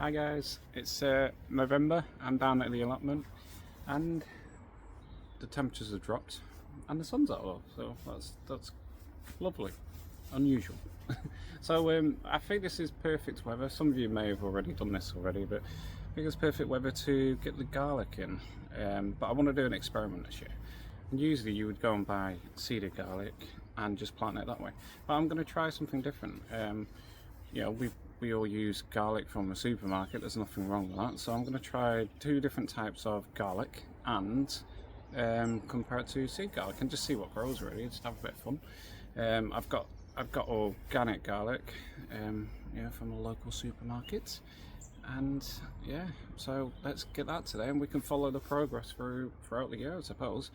Hi guys, it's November. I'm down at the allotment and the temperatures have dropped and the sun's out though, so that's lovely, unusual. So I think this is perfect weather. Some of you may have already done this already, but I think it's perfect weather to get the garlic in. But I want to do an experiment this year. And usually you would go and buy seeded garlic and just plant it that way. But I'm going to try something different. You know, we all use garlic from a supermarket. There's nothing wrong with that. So I'm going to try two different types of garlic and compare it to seed garlic and just see what grows really. Just have a bit of fun. I've got organic garlic, you know, from a local supermarket, and yeah. So let's get that today, and we can follow the progress throughout the year, I suppose.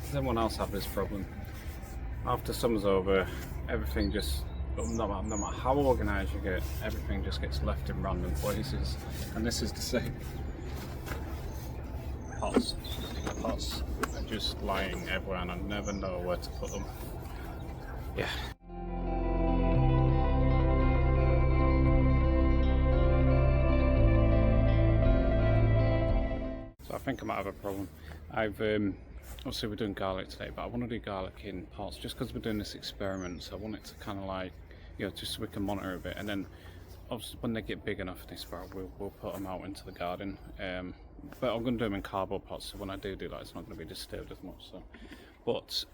Does anyone else have this problem? After summer's over, everything just, no matter how organised you get, everything just gets left in random places. And this is the same. Pots are just lying everywhere and I never know where to put them. Yeah. So I think I might have a problem. Obviously we're doing garlic today, but I want to do garlic in pots just because we're doing this experiment. So I want it to kind of like, you know, just so we can monitor a bit, and then obviously when they get big enough they sprout, we'll put them out into the garden. But I'm going to do them in cardboard pots, so when I do that, it's not going to be disturbed as much. So, but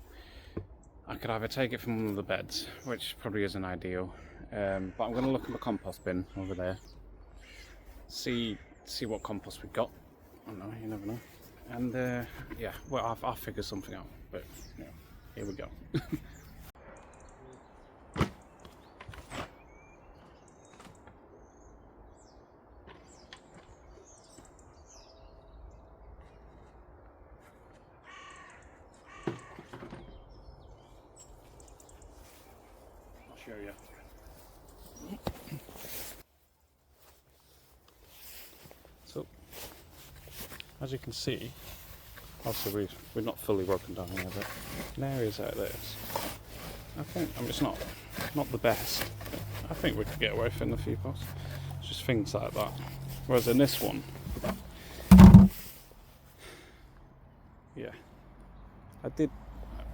I could either take it from one of the beds, which probably isn't ideal, but I'm going to look in the compost bin over there, see what compost we've got. I don't know, you never know. And yeah, well, I'll figure something out, but yeah, here we go. I'll show you. So, as you can see, obviously we're not fully broken down here, but in areas like this, I think, I mean, it's not the best, but I think we could get away from a few pots. It's just things like that. Whereas in this one, yeah, I did,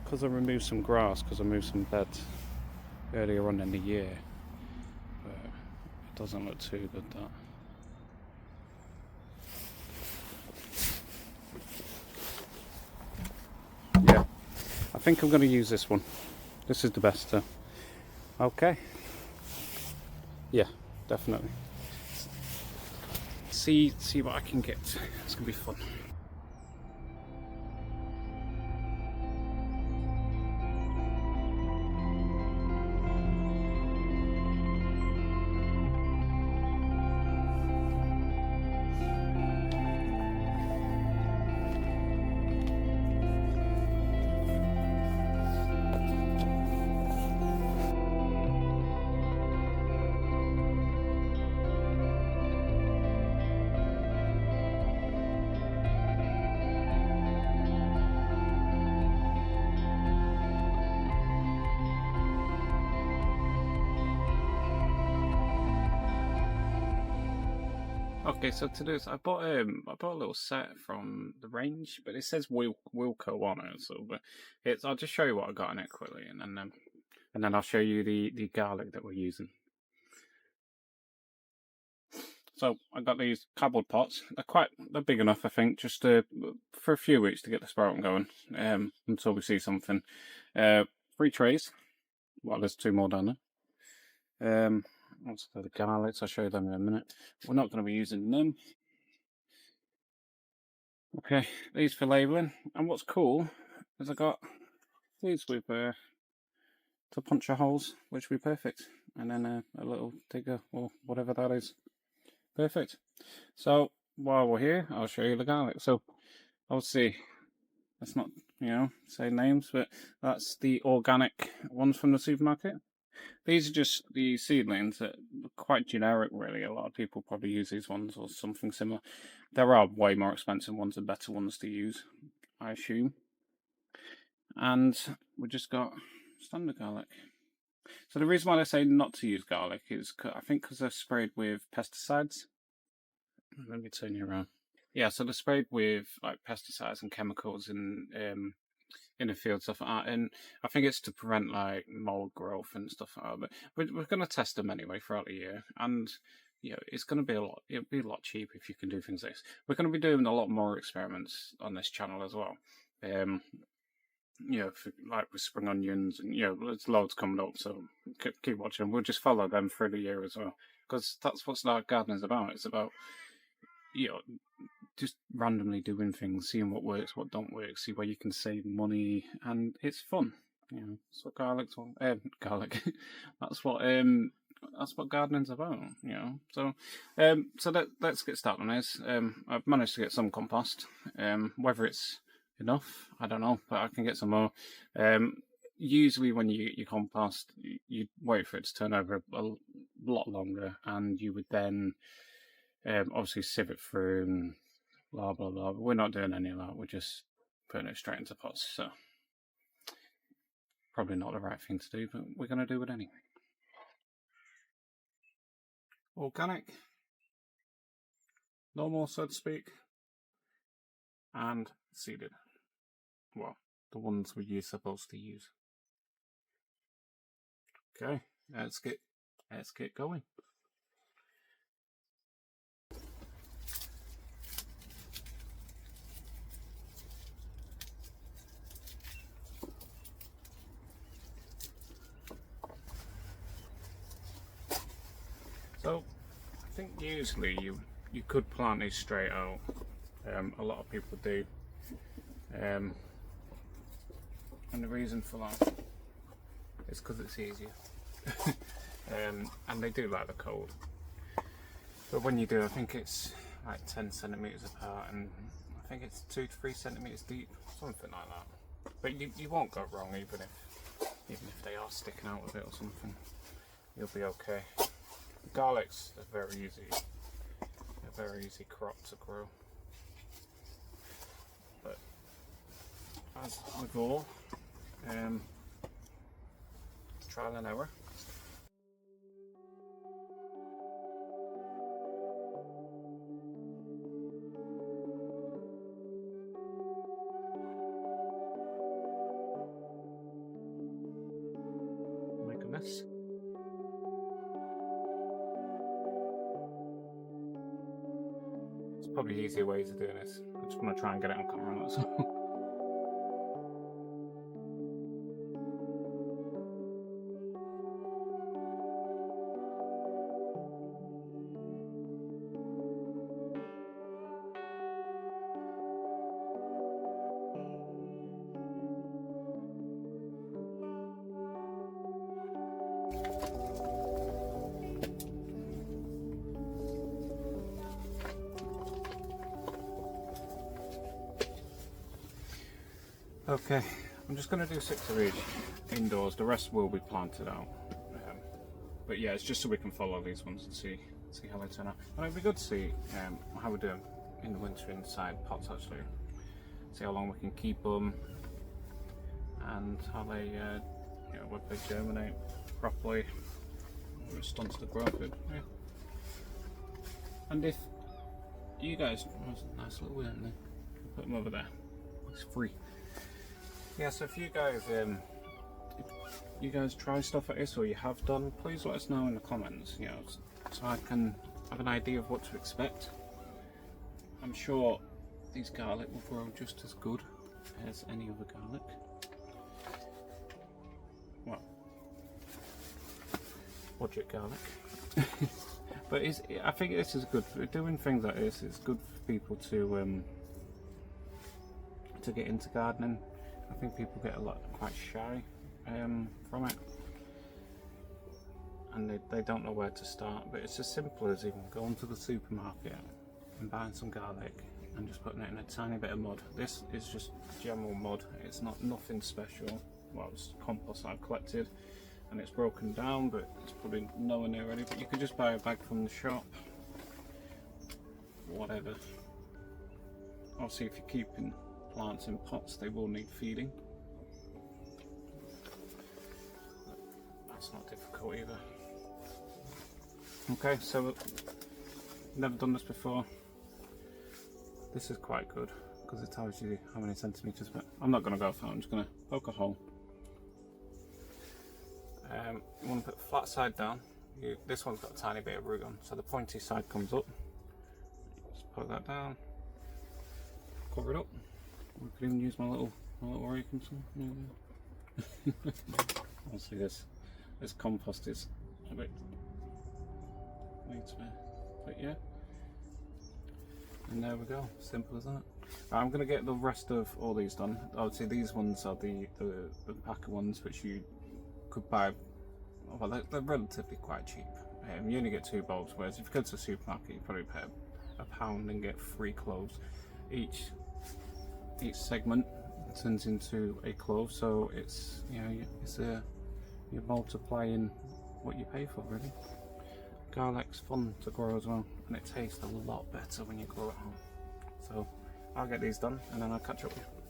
because I removed some grass, because I moved some beds earlier on in the year, but it doesn't look too good, that. Yeah, I think I'm going to use this one. This is the best. Okay. Yeah, definitely. See what I can get. It's going to be fun. Okay, so to do this, I bought a little set from the range, but it says Wilco on it. So, but I'll just show you what I got in it quickly, and then I'll show you the garlic that we're using. So I got these cardboard pots. They're big enough, I think, just for a few weeks to get the sprouting going. Until we see something. 3 trays. Well, there's 2 more down there. Also the garlics, I'll show you them in a minute. We're not going to be using them. Okay, these for labelling. And what's cool is I got these with to puncture holes, which will be perfect. And then a little digger or whatever that is. Perfect. So while we're here, I'll show you the garlic. So obviously, let's not you know, say names, but that's the organic ones from the supermarket. These are just the seedlings that are quite generic, really. A lot of people probably use these ones or something similar. There are way more expensive ones and better ones to use, I assume. And we just got standard garlic. So the reason why I say not to use garlic is, I think, because they're sprayed with pesticides. Let me turn you around. Yeah, so they're sprayed with like pesticides and chemicals in the field stuff like that, and I think it's to prevent like mold growth and stuff like that. But we're going to test them anyway throughout the year, and it's going to be a lot. It'll be a lot cheaper if you can do things like this. We're going to be doing a lot more experiments on this channel as well. Like with spring onions, and there's loads coming up, so keep watching. We'll just follow them through the year as well, because that's what gardening's about. It's about just randomly doing things, seeing what works, what don't work, see where you can save money, and it's fun. That's what garlic. That's what gardening's about. So let's get started on this. I've managed to get some compost. Whether it's enough, I don't know, but I can get some more. Usually when you get your compost, you wait for it to turn over a lot longer, and you would then obviously sieve it through and blah blah blah. But we're not doing any of that. We're just putting it straight into pots. So probably not the right thing to do, but we're going to do it anyway. Organic, normal, so to speak, and seeded. Well, the ones you're supposed to use. Okay, let's get going. So, I think usually you could plant these straight out. A lot of people do. And the reason for that is because it's easier. And they do like the cold. But when you do, I think it's like 10 centimetres apart, and I think it's 2 to 3 centimetres deep, something like that. But you won't go wrong, even if they are sticking out a bit or something. You'll be okay. The garlics are very easy crop to grow. But as with all, trial and error. Make a mess. There's probably easier ways of doing this. I just want to try and get it on camera, that's all. Okay, I'm just going to do 6 of each indoors. The rest will be planted out. But yeah, it's just so we can follow these ones and see how they turn out. And it'd be good to see how we're doing in the winter inside pots, actually. See how long we can keep them, and how they, whether they germinate properly, or it stunts the growth. Yeah. And if you guys, nice little way, aren't they? Put them over there. It's free. Yeah, so if you guys try stuff like this, or you have done, please let us know in the comments, so I can have an idea of what to expect. I'm sure these garlic will grow just as good as any other garlic. Well, budget garlic. But I think this is good. Doing things like this, it's good for people to get into gardening. I think people get quite shy from it, and they don't know where to start. But it's as simple as even going to the supermarket and buying some garlic, and just putting it in a tiny bit of mud. This is just general mud, it's not nothing special. Well, it's compost I've collected and it's broken down, but it's probably nowhere near ready. But you could just buy a bag from the shop, whatever. Obviously if you're keeping plants in pots, they will need feeding. That's not difficult either. Okay, so never done this before. This is quite good because it tells you how many centimetres, but I'm not going to go far, I'm just going to poke a hole. You want to put flat side down. This one's got a tiny bit of root on, so the pointy side comes up. Just poke that down, cover it up. I could even use my little raking tool. Obviously this compost is a bit but yeah. And there we go, simple as that. I'm going to get the rest of all these done. Obviously these ones are the packer ones, which you could buy. Well, they're relatively quite cheap. You only get 2 bulbs, whereas if you go to the supermarket you probably pay £1 and get 3 cloves. Each segment turns into a clove, so it's, you know, you're multiplying what you pay for, really. Garlic's fun to grow as well, and it tastes a lot better when you grow at home. So I'll get these done and then I'll catch up with you.